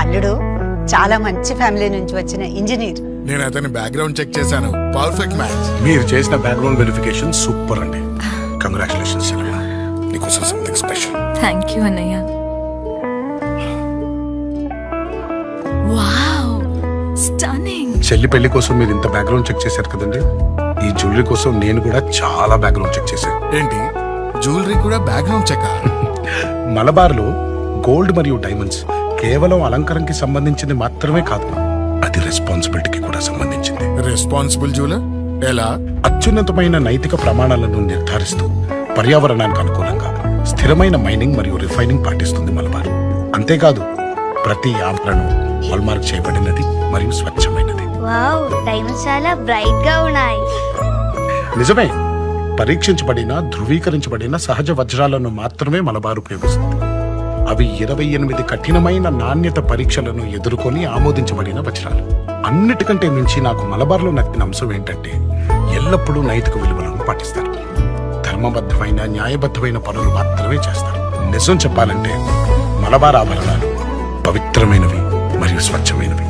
అల్లుడు చాలా మంచి ఫ్యామిలీ నుంచి వచ్చిన ఇంజనీర్. నేను అతని బ్యాక్గ్రౌండ్ చెక్ చేశాను, పర్ఫెక్ట్ మ్యాచ్. మీరు చేసిన బ్యాక్గ్రౌండ్ వెరిఫికేషన్ సూపర్ అండి. కంగ్రాచులేషన్స్ అన్నయ్య, నీకోసం సంథింగ్ స్పెషల్. థ్యాంక్ యూ అన్నయ్య. Wow, stunning. చెల్లి పెళ్లి కోసం మీరు ఇంత బ్యాక్గ్రౌండ్ చెక్ చేశారు కదండి, ఈ జ్యువెలరీ కోసం నేను కూడా చాలా బ్యాక్గ్రౌండ్ చెక్ చేశాను. ఏంటి, జ్యువెలరీ కూడా బ్యాక్గ్రౌండ్ చెక్? మలబార్ లో గోల్డ్ మరియు డైమండ్స్ కేవలం అలంకరణకి సంబంధించింది మాత్రమే కాదు, అది రెస్పాన్సిబిలిటీకి కూడా సంబంధించింది. రెస్పాన్సిబుల్ జ్యువెలర్ ఎలా? అత్యున్నతమైన నైతిక ప్రమాణాలను నిర్ధారిస్తూ పర్యావరణానికి అనుకూలంగా స్థిరమైన మైనింగ్ మరియు రిఫైనింగ్ పాటిస్తుంది మలబార్. అంతేకాదు, ప్రతి ఆభరణం హాల్మార్క్ చేయబడినది మరియు స్వచ్ఛమైనది. వావ్, డైమండ్స్ చాలా బ్రైట్ గా ఉన్నాయి. నిజమే, పరీక్షించబడిన ధృవీకరించబడిన సహజ వజ్రాలను మాత్రమే మలబార్ ఉపయోగిస్తుంది. అవి 28 కఠినమైన నాణ్యత పరీక్షలను ఎదుర్కొని ఆమోదించబడిన వజ్రాలు. అన్నిటికంటే మించి నాకు మలబార్లో నచ్చిన అంశం ఏంటంటే ఎల్లప్పుడూ నైతిక విలువలను పాటిస్తారు. ధర్మబద్ధమైన న్యాయబద్ధమైన పనులు మాత్రమే చేస్తారు. నిజం చెప్పాలంటే మలబార్ ఆభరణాలు పవిత్రమైనవి మరియు స్వచ్ఛమైనవి.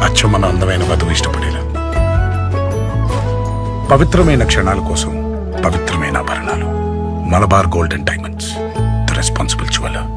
అచ్చం మన అందమైన వధువు ఇష్టపడేలా. పవిత్రమైన క్షణాల కోసం పవిత్రమైన ఆభరణాలు. Malabar gold and diamonds, the responsible jeweller.